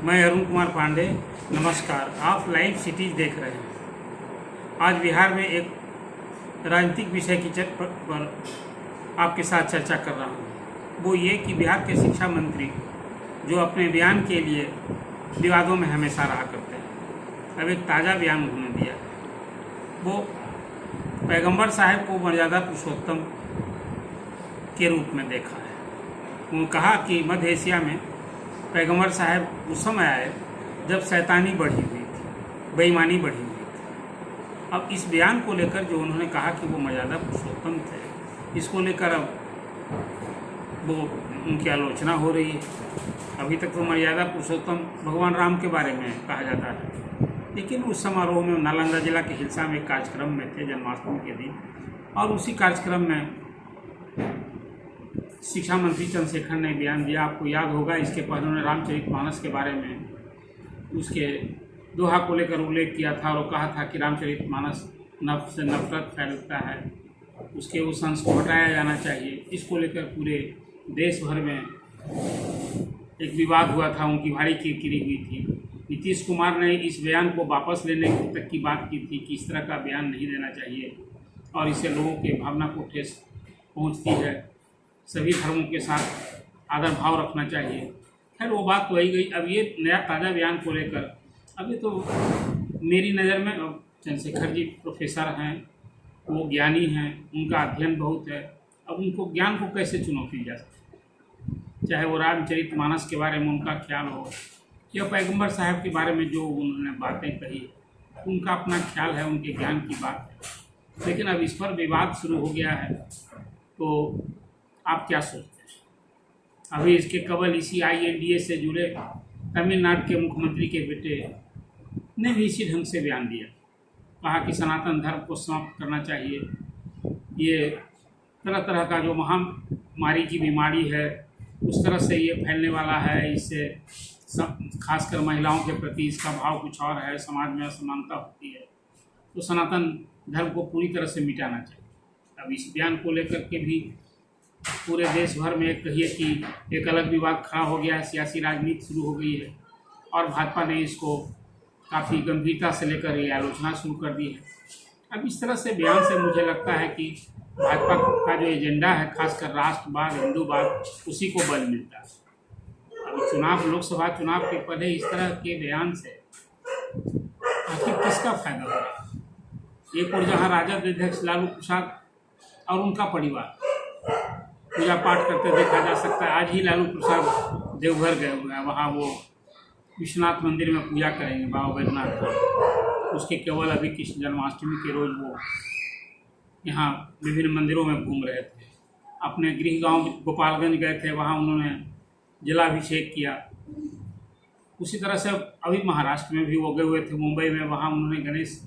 मैं अरुण कुमार पांडे। नमस्कार, आप लाइव सिटीज देख रहे हैं। आज बिहार में एक राजनीतिक विषय की पर आपके साथ चर्चा कर रहा हूँ। वो ये कि बिहार के शिक्षा मंत्री जो अपने बयान के लिए विवादों में हमेशा रहा करते हैं, अब एक ताज़ा बयान उन्होंने दिया है। वो पैगंबर साहब को मर्यादा पुरुषोत्तम के रूप में देखा है। उन्होंने कहा कि मध्य एशिया में पैगंबर साहब उस समय आए जब शैतानी बढ़ी हुई थी, बेईमानी बढ़ी हुई थी। अब इस बयान को लेकर जो उन्होंने कहा कि वो मर्यादा पुरुषोत्तम थे, इसको लेकर अब वो उनकी आलोचना हो रही है। अभी तक तो मर्यादा पुरुषोत्तम भगवान राम के बारे में कहा जाता है, लेकिन उस समारोह में नालंदा जिला के हिलसा में एक कार्यक्रम में थे जन्माष्टमी के दिन, और उसी कार्यक्रम में शिक्षा मंत्री चंद्रशेखर ने बयान दिया। आपको याद होगा, इसके पहले उन्होंने रामचरितमानस के बारे में उसके दोहा को लेकर उल्लेख किया था और कहा था कि रामचरितमानस नफ्स से नफरत फैलता है, उसके उस अंश को हटाया जाना चाहिए। इसको लेकर पूरे देश भर में एक विवाद हुआ था, उनकी भारी किरकिरी हुई थी। नीतीश कुमार ने इस बयान को वापस लेने तक की बात की थी कि इस तरह का बयान नहीं देना चाहिए और इससे लोगों के भावना को ठेस पहुंचती है, सभी धर्मों के साथ आदर भाव रखना चाहिए। खैर, वो बात तो वही गई। अब ये नया ताज़ा बयान को लेकर अभी तो मेरी नज़र में चंद्रशेखर जी प्रोफेसर हैं, वो ज्ञानी हैं, उनका अध्ययन बहुत है। अब उनको ज्ञान को कैसे चुनौती दी जा सकती, चाहे वो रामचरितमानस के बारे में उनका ख्याल हो या पैगंबर साहब के बारे में जो उन्होंने बातें कही, उनका अपना ख्याल है, उनके ज्ञान की बात है। लेकिन अब इस पर विवाद शुरू हो गया है, तो आप क्या सोचते हैं? अभी इसके केवल इसी INDA से जुड़े तमिलनाडु के मुख्यमंत्री के बेटे ने भी इसी ढंग से बयान दिया, कहा कि सनातन धर्म को समाप्त करना चाहिए। ये तरह तरह का जो महामारी की बीमारी है, उस तरह से ये फैलने वाला है। इससे खासकर महिलाओं के प्रति इसका भाव कुछ और है, समाज में असमानता होती है, तो सनातन धर्म को पूरी तरह से मिटाना चाहिए। अब इस बयान को लेकर के भी पूरे देश भर में कहिए कि एक अलग विवाद खड़ा हो गया है, सियासी राजनीति शुरू हो गई है और भाजपा ने इसको काफ़ी गंभीरता से लेकर ये आलोचना शुरू कर दी है। अब इस तरह से बयान से मुझे लगता है कि भाजपा का जो एजेंडा है, खासकर राष्ट्रवाद, हिंदूवाद, उसी को बल मिलता है। अब चुनाव, लोकसभा चुनाव के पहले इस तरह के बयान से आखिर किसका फायदा हो रहा है? एक और जहाँ राजद अध्यक्ष लालू प्रसाद और उनका परिवार पूजा पाठ करते देखा जा सकता है। आज ही लालू प्रसाद देवघर गए हुए हैं, वहाँ वो विश्वनाथ मंदिर में पूजा करेंगे, बाबा बैद्यनाथ का। उसके केवल अभी कृष्ण जन्माष्टमी के रोज वो यहाँ विभिन्न मंदिरों में घूम रहे थे। अपने गृह गांव गोपालगंज गए थे, वहाँ उन्होंने जलाभिषेक किया। उसी तरह से अभी महाराष्ट्र में भी वो गए हुए थे, मुंबई में, वहाँ उन्होंने गणेश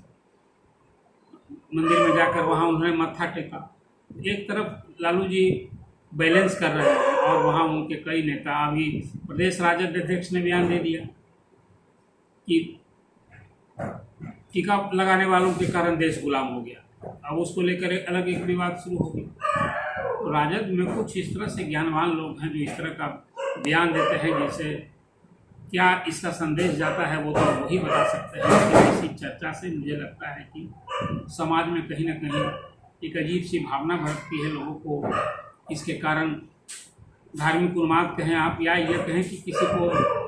मंदिर में जाकर वहाँ उन्होंने मत्था टेका। एक तरफ लालू जी बैलेंस कर रहे हैं और वहाँ उनके कई नेता, अभी प्रदेश राजद अध्यक्ष ने बयान दे दिया कि टीका लगाने वालों के कारण देश गुलाम हो गया। अब उसको लेकर अलग एक विवाद शुरू हो गया। तो राजद में कुछ इस तरह से ज्ञानवान लोग हैं जो इस तरह का बयान देते हैं, जैसे क्या इसका संदेश जाता है वो तो वही बता सकते हैं। लेकिन इसी चर्चा से मुझे लगता है कि समाज में कहीं ना कहीं एक अजीब सी भावना भड़कती है लोगों को। इसके कारण धार्मिक उन्माद कहें आप, या ये कहें कि किसी को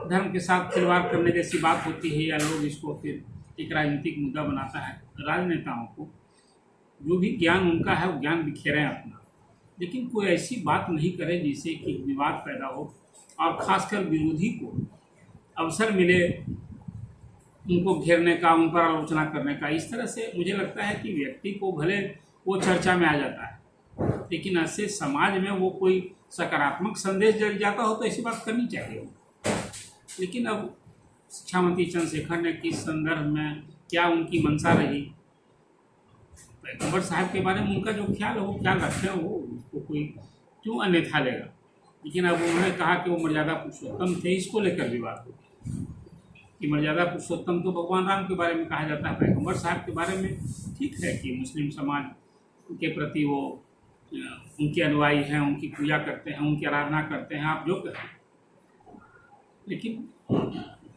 धर्म के साथ खिलवाड़ करने जैसी बात होती है, या लोग इसको फिर एक राजनीतिक मुद्दा बनाता है। राजनेताओं को जो भी ज्ञान उनका है वो ज्ञान बिखेरें अपना, लेकिन कोई ऐसी बात नहीं करे जिससे कि विवाद पैदा हो और ख़ासकर विरोधी को अवसर मिले उनको घेरने का, उन पर आलोचना करने का। इस तरह से मुझे लगता है कि व्यक्ति को भले वो चर्चा में आ जाता है, लेकिन ऐसे समाज में वो कोई सकारात्मक संदेश जब जाता हो तो ऐसी बात करनी चाहिए। लेकिन अब शिक्षा मंत्री चंद्रशेखर ने किस संदर्भ में, क्या उनकी मंशा रही, पैगंबर साहब के बारे में उनका जो ख्याल है वो ख्याल रखे, वो उसको कोई क्यों अन्यथा लेगा। लेकिन अब उन्होंने कहा कि वो मर्यादा पुरुषोत्तम थे, इसको लेकर विवाद हो कि मर्यादा पुरुषोत्तम तो भगवान राम के बारे में कहा जाता है, पैगंबर साहब के बारे में ठीक है कि मुस्लिम समाज के प्रति वो उनके अनुयायी हैं, उनकी पूजा करते हैं, उनकी आराधना करते हैं, आप जो कहें। लेकिन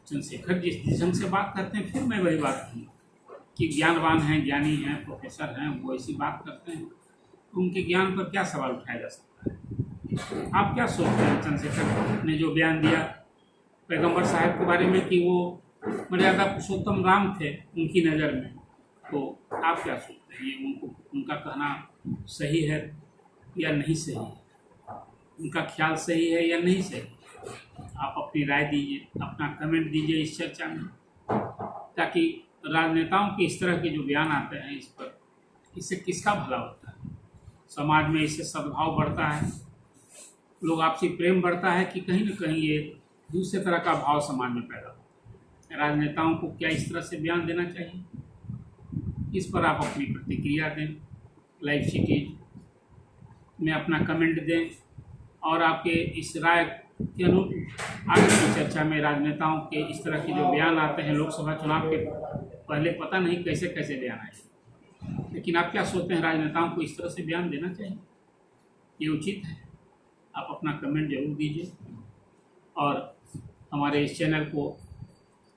चंद्रशेखर जिस ढंग से बात करते हैं, फिर मैं वही बात कहूँ कि ज्ञानवान हैं, ज्ञानी हैं, प्रोफेसर हैं, वो ऐसी बात करते हैं, तो उनके ज्ञान पर क्या सवाल उठाया जा सकता है? आप क्या सोचते हैं चंद्रशेखर ने जो बयान दिया पैगंबर साहब के बारे में कि वो मर्यादा पुरुषोत्तम राम थे उनकी नज़र में, तो आप क्या सोचते हैं? ये उनका कहना सही है या नहीं सही है? उनका ख्याल सही है या नहीं सही? आप अपनी राय दीजिए, अपना कमेंट दीजिए इस चर्चा में, ताकि राजनेताओं के इस तरह के जो बयान आते हैं इस पर, इससे किसका भला होता है? समाज में इससे सद्भाव बढ़ता है, लोग आपसी प्रेम बढ़ता है कि कहीं न कहीं ये दूसरे तरह का भाव समाज में पैदा होता है? राजनेताओं को क्या इस तरह से बयान देना चाहिए? इस पर आप अपनी प्रतिक्रिया दें, लाइव सिटीज में अपना कमेंट दें, और आपके इस राय के अनुरूप आगे की चर्चा में राजनेताओं के इस तरह के जो बयान आते हैं लोकसभा चुनाव के पहले, पता नहीं कैसे कैसे बयान आए, लेकिन आप क्या सोचते हैं? राजनेताओं को इस तरह से बयान देना चाहिए? ये उचित है? आप अपना कमेंट जरूर दीजिए और हमारे इस चैनल को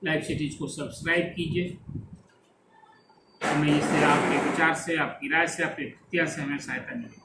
लाइव सिटीज को सब्सक्राइब कीजिए। हमें इससे आपके विचार से, आपकी राय से, आपकी प्रतिक्रिया से हमें सहायता मिलेगी।